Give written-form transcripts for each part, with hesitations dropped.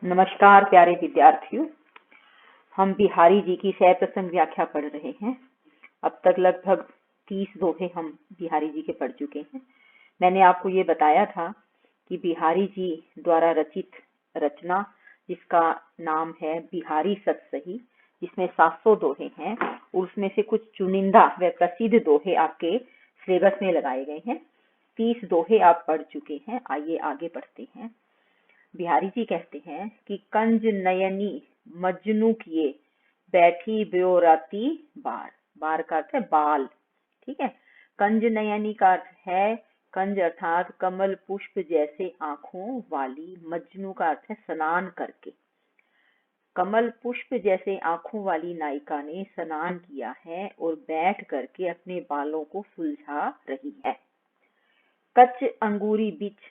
नमस्कार प्यारे विद्यार्थियों। हम बिहारी जी की सह प्रसंग व्याख्या पढ़ रहे हैं। अब तक लगभग 30 दोहे हम बिहारी जी के पढ़ चुके हैं। मैंने आपको ये बताया था कि बिहारी जी द्वारा रचित रचना जिसका नाम है बिहारी सत सही, जिसमें 700 दोहे हैं, उसमें से कुछ चुनिंदा व प्रसिद्ध दोहे आपके सिलेबस में लगाए गए हैं। 30 दोहे आप पढ़ चुके हैं। आइए आगे बढ़ते हैं। बिहारी जी कहते हैं कि कंज नयनी मजनू किए बैठी ब्योराती बार। बार का अर्थ है बाल, ठीक है। कंज नयनी का अर्थ है, कंज अर्थात कमल पुष्प जैसे आंखों वाली, मजनू का अर्थ है स्नान करके। कमल पुष्प जैसे आंखों वाली नायिका ने स्नान किया है और बैठ करके अपने बालों को सुलझा रही है। कच्च अंगूरी बीच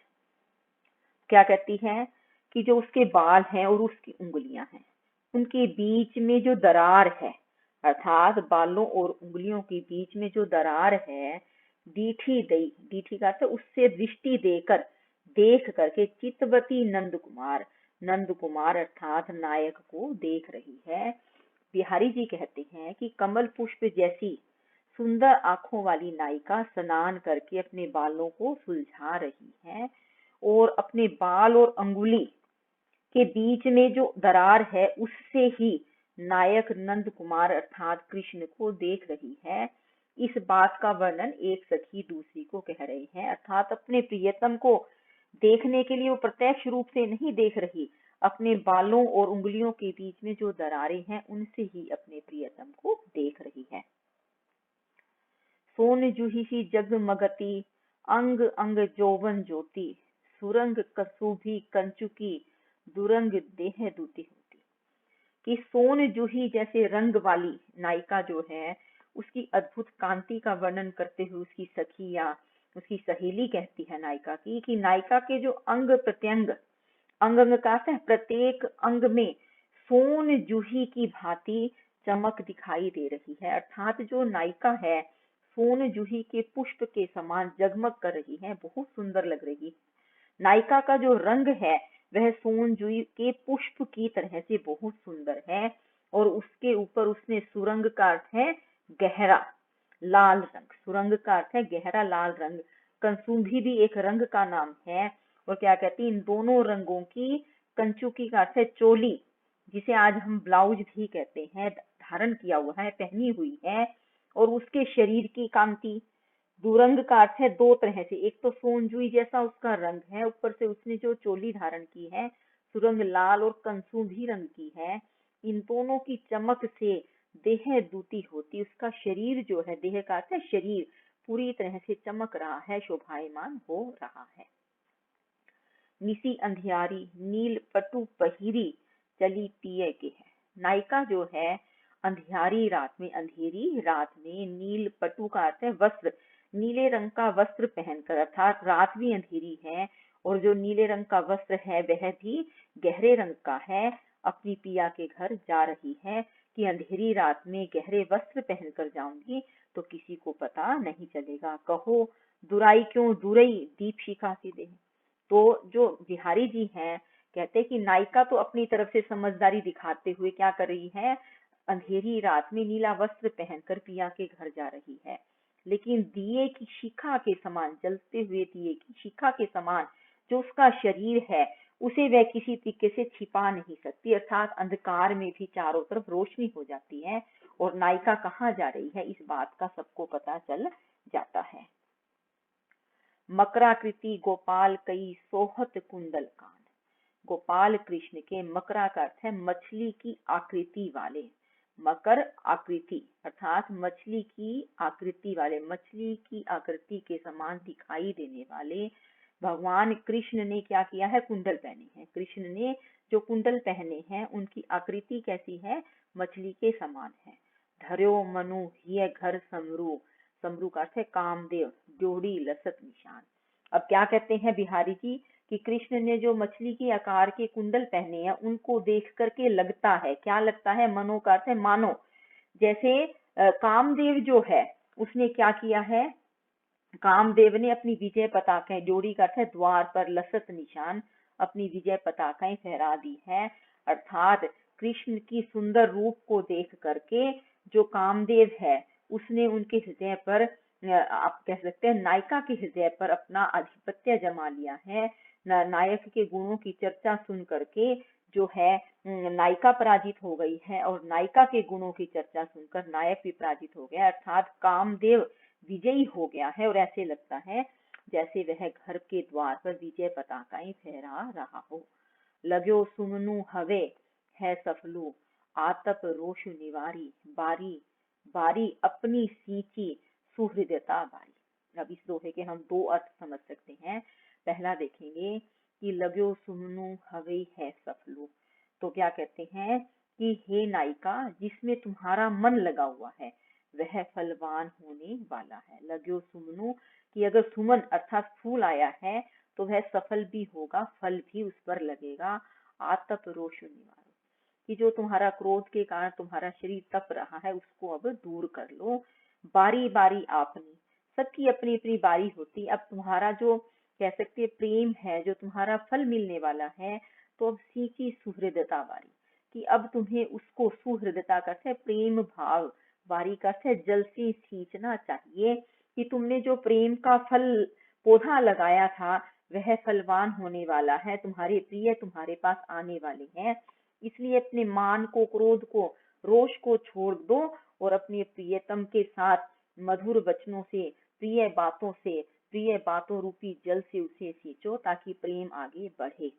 क्या कहती है कि जो उसके बाल हैं और उसकी उंगलियां हैं, उनके बीच में जो दरार है, अर्थात बालों और उंगलियों के बीच में जो दरार है, डीठी दई, डीठी का अर्थ उससे दृष्टि देकर, देख करके चित्तवती नंद कुमार अर्थात नायक को देख रही है। बिहारी जी कहते हैं कि कमल पुष्प जैसी सुंदर आंखों वाली नायिका स्नान करके अपने बालों को सुलझा रही है और अपने बाल और अंगुली के बीच में जो दरार है उससे ही नायक नंद कुमार अर्थात कृष्ण को देख रही है। इस बात का वर्णन एक सखी दूसरी को कह रही है, अर्थात अपने प्रियतम को देखने के लिए वो प्रत्यक्ष रूप से नहीं देख रही, अपने बालों और उंगलियों के बीच में जो दरारें हैं उनसे ही अपने प्रियतम को देख रही है। सोन जूही सी जगमगती अंग अंग जोवन ज्योति, सुरंग कसुभी कंचुकी दुरंग देह दूती होती। कि सोन जूही जैसे रंग वाली नायिका जो है, उसकी अद्भुत कांति का वर्णन करते हुए उसकी सखी या उसकी सहेली कहती है नायिका की कि नायिका के जो अंग प्रत्यंग, अंग अंग का है प्रत्येक अंग में सोन जूही की भांति चमक दिखाई दे रही है, अर्थात जो नायिका है सोन जूही के पुष्प के समान जगमग कर रही है, बहुत सुंदर लग रही है। नायिका का जो रंग है वह सोन जूही के पुष्प की तरह से बहुत सुंदर है और उसके ऊपर उसने सुरंग का अर्थ है गहरा लाल रंग, सुरंग का अर्थ है गहरा लाल रंग। कंसुंभी भी एक रंग का नाम है। और क्या कहती है, इन दोनों रंगों की कंचुकी का अर्थ है चोली, जिसे आज हम ब्लाउज भी कहते हैं, धारण किया हुआ है, पहनी हुई है, और उसके शरीर की कांति। दुरंग का अर्थ है दो तरह से, एक तो सोनजुई जैसा उसका रंग है, ऊपर से उसने जो चोली धारण की है सुरंग लाल और कंसुंभी रंग की है। इन दोनों की चमक से देह दूती होती, उसका शरीर जो है, देह का अर्थ है शरीर, पूरी तरह से चमक रहा है, शोभायमान हो रहा है। निसी अंधियारी नील पटु पहिरी चली पिए के है। नायिका जो है अंधियारी रात में, अंधेरी रात में, नील पटु का अर्थ है वस्त्र, नीले रंग का वस्त्र पहनकर, अर्थात रात भी अंधेरी है और जो नीले रंग का वस्त्र है वह भी गहरे रंग का है, अपनी पिया के घर जा रही है कि अंधेरी रात में गहरे वस्त्र पहनकर जाऊंगी तो किसी को पता नहीं चलेगा। कहो दुराई क्यों दुरई दीप शिखा सी दे। तो जो बिहारी जी हैं कहते कि नायिका तो अपनी तरफ से समझदारी दिखाते हुए क्या कर रही है, अंधेरी रात में नीला वस्त्र पहनकर पिया के घर जा रही है, लेकिन दिए की शिखा के समान, जलते हुए दिए की शिखा के समान जो उसका शरीर है उसे वह किसी तरीके से छिपा नहीं सकती, अर्थात अंधकार में भी चारों तरफ रोशनी हो जाती है और नायिका कहाँ जा रही है इस बात का सबको पता चल जाता है। मकराकृति गोपाल कई सोहत कुंडल कान। गोपाल कृष्ण के, मकरा का अर्थ है मछली की आकृति वाले, मकर आकृति अर्थात मछली की आकृति वाले, मछली की आकृति के समान दिखाई देने वाले भगवान कृष्ण ने क्या किया है, कुंडल पहने हैं। कृष्ण ने जो कुंडल पहने हैं उनकी आकृति कैसी है, मछली के समान है। धर्यो मनु हिय घर समरू, समरू का अर्थ है कामदेव, जोड़ी लसत निशान। अब क्या कहते हैं बिहारी जी कि कृष्ण ने जो मछली के आकार के कुंडल पहने हैं उनको देख करके लगता है, क्या लगता है, मनो का अर्थ है मानो, जैसे कामदेव जो है उसने क्या किया है, कामदेव ने अपनी विजय पताका, जोड़ी का अर्थ है द्वार पर, लसत निशान अपनी विजय पताकाएं फहरा दी है। अर्थात कृष्ण की सुंदर रूप को देख करके जो कामदेव है उसने उनके हृदय पर, आप कह सकते हैं नायिका के हृदय पर अपना आधिपत्य जमा लिया है। नायक के गुणों की चर्चा सुन करके जो है नायिका पराजित हो गई है और नायिका के गुणों की चर्चा सुनकर नायक भी पराजित हो गया, अर्थात कामदेव विजयी हो गया है। और ऐसे लगता है जैसे वह घर के द्वार पर विजय पताकाएं फहरा रहा हो। लग्यो सुमनु हवे है सफलू, आतप रोष निवारी, बारी बारी अपनी सींची सुहृदयता बारी। अब इस दोहे के हम दो अर्थ समझ सकते हैं। पहला देखेंगे कि लग्यो सुमनु हवे है सफलू, तो क्या कहते हैं कि हे नायिका जिसमें तुम्हारा मन लगा हुआ है वह फलवान होने वाला है। लग्यो सुमनु कि अगर सुमन अर्थात फूल आया है तो वह सफल भी होगा, फल भी उस पर लगेगा। आतप रोष निवारो कि जो तुम्हारा क्रोध के कारण तुम्हारा शरीर तप रहा है उसको अब दूर कर लो। बारी बारी आपनी, सबकी अपनी अपनी बारी होती। अब तुम्हारा जो कह सकते प्रेम है, जो तुम्हारा फल मिलने वाला है, तो अब सींची सुहृदता बारी कि अब तुम्हें उसको, सुहृदता का है प्रेम भाव, बारी का है जल से सींचना चाहिए कि तुमने जो प्रेम का फल पौधा लगाया था वह फलवान होने वाला है, तुम्हारे प्रिय तुम्हारे पास आने वाले हैं। इसलिए अपने मान को, क्रोध को, रोष को छोड़ दो और अपने प्रियतम के साथ मधुर वचनों से, प्रिय बातों रूपी जल से उसे सींचो ताकि प्रेम आगे बढ़े।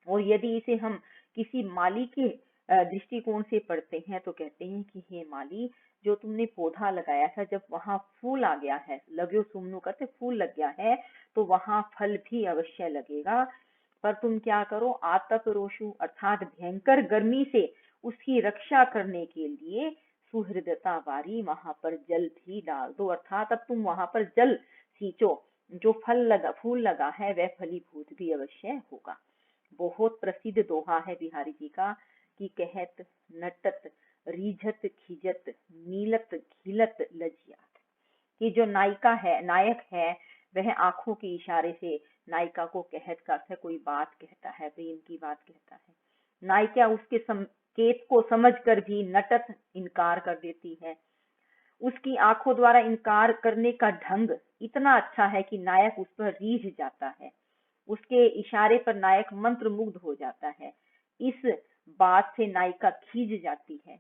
और यदि इसे हम किसी माली के दृष्टिकोण से पढ़ते हैं तो कहते हैं कि हे माली, जो तुमने पौधा लगाया था जब वहां फूल आ गया है, लग्यो सुमनु करते फूल लग गया है, तो वहां फल भी अवश्य लगेगा। पर तुम क्या करो, आतप रोषु अर्थात भयंकर गर्मी से उसकी रक्षा करने के लिए सुहृदता वारी, वहां पर जल भी डाल दो। अर्थात अब तुम वहां पर जल सींचो, जो फूल लगा है वह फलीभूत भी अवश्य होगा। बहुत प्रसिद्ध दोहा है बिहारी जी का कि कहत नटत रीझत खिजत नीलत घिलत लजियात, कि जो नायक है वह आंखों के इशारे से नायिका को कहत का है कोई बात कहता है, प्रेम की बात कहता है। नायिका उसके संकेत को समझकर भी नटत इनकार कर देती है। उसकी आंखों द्वारा इनकार करने का ढंग इतना अच्छा है कि नायक उस पर रीझ जाता है, उसके इशारे पर नायक मंत्र मुग्ध हो जाता है। इस बात से नायिका खींच जाती है।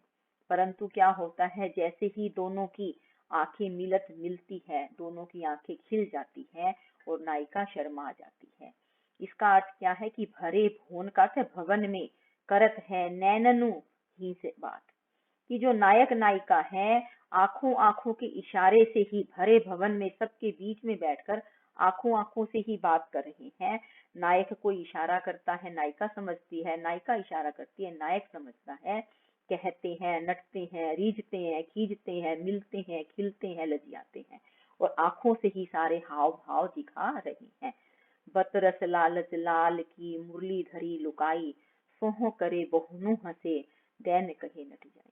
परंतु क्या होता है, जैसे ही दोनों की आंखें मिलती है, दोनों की आंखें खिल जाती है और नायिका शर्मा जाती है। इसका अर्थ क्या है कि भरे भवन का भवन में करत है नैननु ही से बात, कि जो नायक नायिका है आंखों के इशारे से ही भरे भवन में सबके बीच में बैठकर आंखों से ही बात कर रहे हैं। नायक कोई इशारा करता है, नायिका समझती है, नायिका इशारा करती है, नायक समझता है। कहते हैं, नटते हैं, रीझते हैं, खींचते हैं, मिलते हैं, खिलते हैं, लजियाते हैं, और आंखों से ही सारे हाव भाव दिखा रही हैं। बतरस लालच लाल की मुरली धरी लुकाई, सोह करे बहुनु हंसे दैन कहे नट जाई,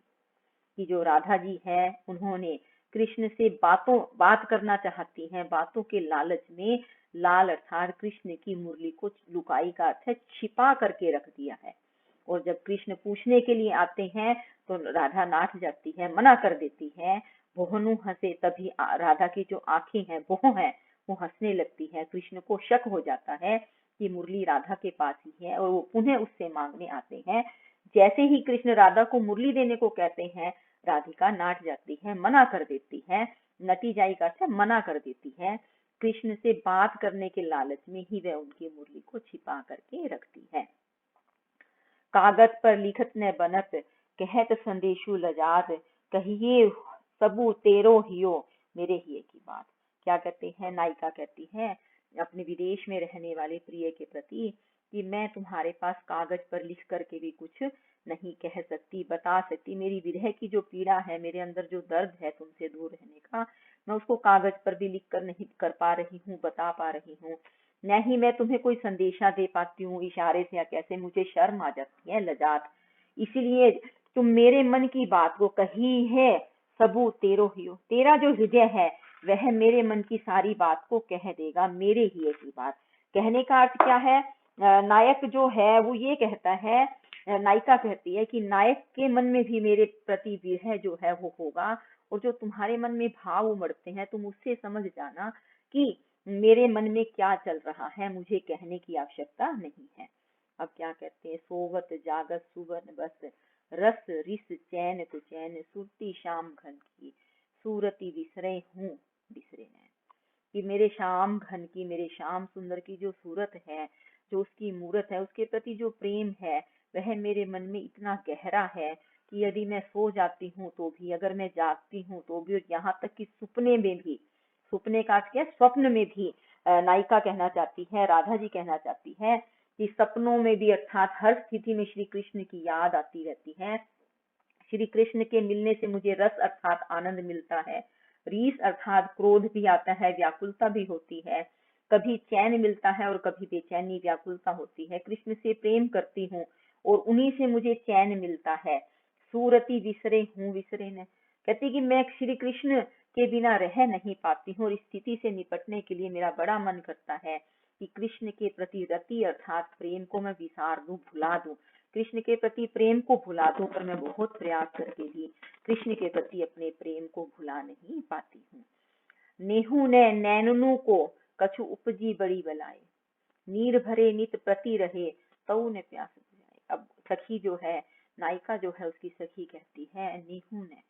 कि जो राधा जी है उन्होंने कृष्ण से बात करना चाहती हैं, बातों के लालच में, लाल अर्थात कृष्ण की मुरली को लुकाई का अर्थ है छिपा करके रख दिया है। और जब कृष्ण पूछने के लिए आते हैं तो राधा नाच जाती है, मना कर देती है। बहुनु हंसे, तभी राधा की जो आंखें हैं, बहु है, वो हंसने लगती है। कृष्ण को शक हो जाता है कि मुरली राधा के पास ही है और वो पुनः उससे मांगने आते हैं। जैसे ही कृष्ण राधा को मुरली देने को कहते हैं, राधिका नाच जाती है, मना कर देती है। नटी जाई का अर्थ मना कर देती है। कृष्ण से बात करने के लालच में ही वह उनकी मुरली को छिपा करके रखती है। कागज पर लिखत न बनत, कहत संदेशु लजात, कहिए सबू तेरो हियो मेरे हिये की बात। क्या कहते हैं, नायिका कहती है अपने विदेश में रहने वाले प्रिय के प्रति कि मैं तुम्हारे पास कागज पर लिख करके भी कुछ नहीं कह सकती, बता सकती। मेरी विरह की जो पीड़ा है, मेरे अंदर जो दर्द है तुमसे दूर रहने का, मैं उसको कागज पर भी लिख कर नहीं कर पा रही हूँ, बता पा रही हूँ। न ही मैं तुम्हें कोई संदेशा दे पाती हूँ इशारे से, या कैसे मुझे शर्म आ जाती है, लजात। इसलिए तुम मेरे मन की बात को कही है, सबू तेरो हियो, तेरा जो हृदय है वह मेरे मन की सारी बात को कह देगा, मेरे ही की बात। कहने का अर्थ क्या है नायक जो है वो ये कहता है, नायिका कहती है कि नायक के मन में भी मेरे प्रति विरह जो है वो होगा, और जो तुम्हारे मन में भाव उमड़ते हैं तुम उससे समझ जाना कि मेरे मन में क्या चल रहा है, मुझे कहने की आवश्यकता नहीं है। अब क्या कहते हैं, सोवत जागत सुवन बस, रस रिस चैन तो चैन, सुरती शाम घन की, सूरती विसरे हूँ बिसरे नैन। कि मेरे श्याम घन की, मेरे श्याम सुंदर की जो सूरत है, जो उसकी मूरत है, उसके प्रति जो प्रेम है वह मेरे मन में इतना गहरा है कि यदि मैं सो जाती हूँ तो भी, अगर मैं जागती हूँ तो भी, और यहाँ तक कि सुपने में भी, सुपने का क्या, स्वप्न में भी नायिका कहना चाहती है, राधा जी कहना चाहती है कि सपनों में भी, अर्थात हर स्थिति में श्री कृष्ण की याद आती रहती है। श्री कृष्ण के मिलने से मुझे रस अर्थात आनंद मिलता है, रीस अर्थात क्रोध भी आता है, व्याकुलता भी होती है, कभी चैन मिलता है और कभी बेचैनी व्याकुलता होती है। कृष्ण से प्रेम करती हूँ और उन्हीं से मुझे चैन मिलता है। सूरती विसरे हूँ विसरे न, कहती कि मैं श्री कृष्ण के बिना रह नहीं पाती हूँ, और इस स्थिति से निपटने के लिए मेरा बड़ा मन करता है कि कृष्ण के प्रति रति अर्थात प्रेम को मैं विसार दूं, भुला दूं, कृष्ण के प्रति प्रेम को भुला दूं, पर मैं बहुत प्रयास करके भी कृष्ण के प्रति अपने प्रेम को भुला नहीं पाती हूँ। नेहू ने नैननू को कछु उपजी बड़ी बलाए, नीर भरे नित प्रति रहे, तऊ ने प्यास बुझाए। अब सखी जो है, नायिका जो है, उसकी सखी कहती है नेहू ने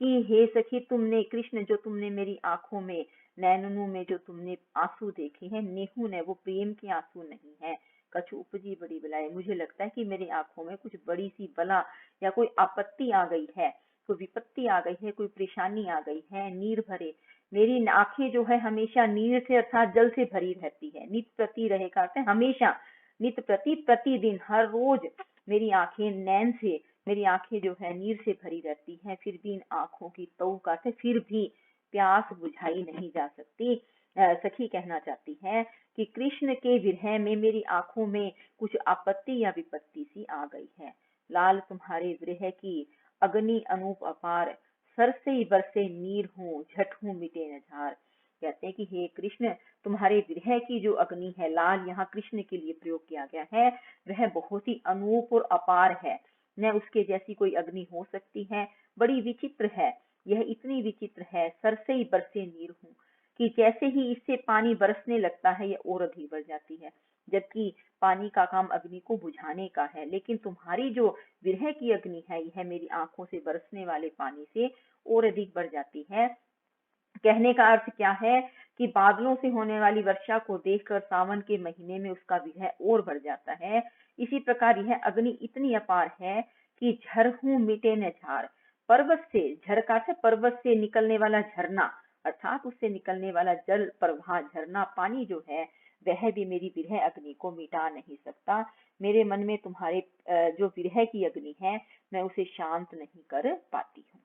कि हे सखी, तुमने कृष्ण जो तुमने मेरी आंखों में, नैननू में जो तुमने आंसू देखे हैं, नेहू ने वो प्रेम के आंसू नहीं है, कछु उपजी बड़ी बलाए, मुझे लगता है कि मेरी आंखों में कुछ बड़ी सी बला या कोई आपत्ति आ गई है, कोई विपत्ति आ गई है, कोई परेशानी आ गई है। नीर भरे, मेरी आंखें जो है हमेशा नीर से अर्थात जल से भरी रहती है। नित प्रति रहे का अर्थ है हमेशा, नित प्रति प्रतिदिन, हर रोज मेरी आंखें नैन से, मेरी आंखें जो है नीर से भरी रहती हैं, फिर भी इन आंखों की तऊ का अर्थ फिर भी प्यास बुझाई नहीं जा सकती। सखी कहना चाहती है कि कृष्ण के विरह में मेरी आंखों में कुछ आपत्ति या विपत्ति सी आ गई है। लाल तुम्हारे विरह की अग्नि अनूप अपार, सर से बरसे नीर हूँ झट हूँ मिटे न झार। कहते हैं कि हे कृष्ण, तुम्हारे विरह की जो अग्नि है, लाल यहाँ कृष्ण के लिए प्रयोग किया गया है, वह बहुत ही अनूप और अपार है, न उसके जैसी कोई अग्नि हो सकती है, बड़ी विचित्र है, यह इतनी विचित्र है, सर से ही बरसे नीर हूँ, कि जैसे ही इससे पानी बरसने लगता है यह और अधिक बढ़ जाती है, जबकि पानी का काम अग्नि को बुझाने का है, लेकिन तुम्हारी जो विरह की अग्नि है यह मेरी आंखों से बरसने वाले पानी से और अधिक बढ़ जाती है। कहने का अर्थ क्या है कि बादलों से होने वाली वर्षा को देखकर सावन के महीने में उसका विरह और बढ़ जाता है। इसी प्रकार यह अग्नि इतनी अपार है कि झरहू मिटे न झार, पर्वत से, झर का अर्थ पर्वत से निकलने वाला झरना, अर्थात उससे निकलने वाला जल प्रवाह, झरना पानी जो है, वह भी मेरी विरह अग्नि को मिटा नहीं सकता। मेरे मन में तुम्हारे जो विरह की अग्नि है, मैं उसे शांत नहीं कर पाती हूँ।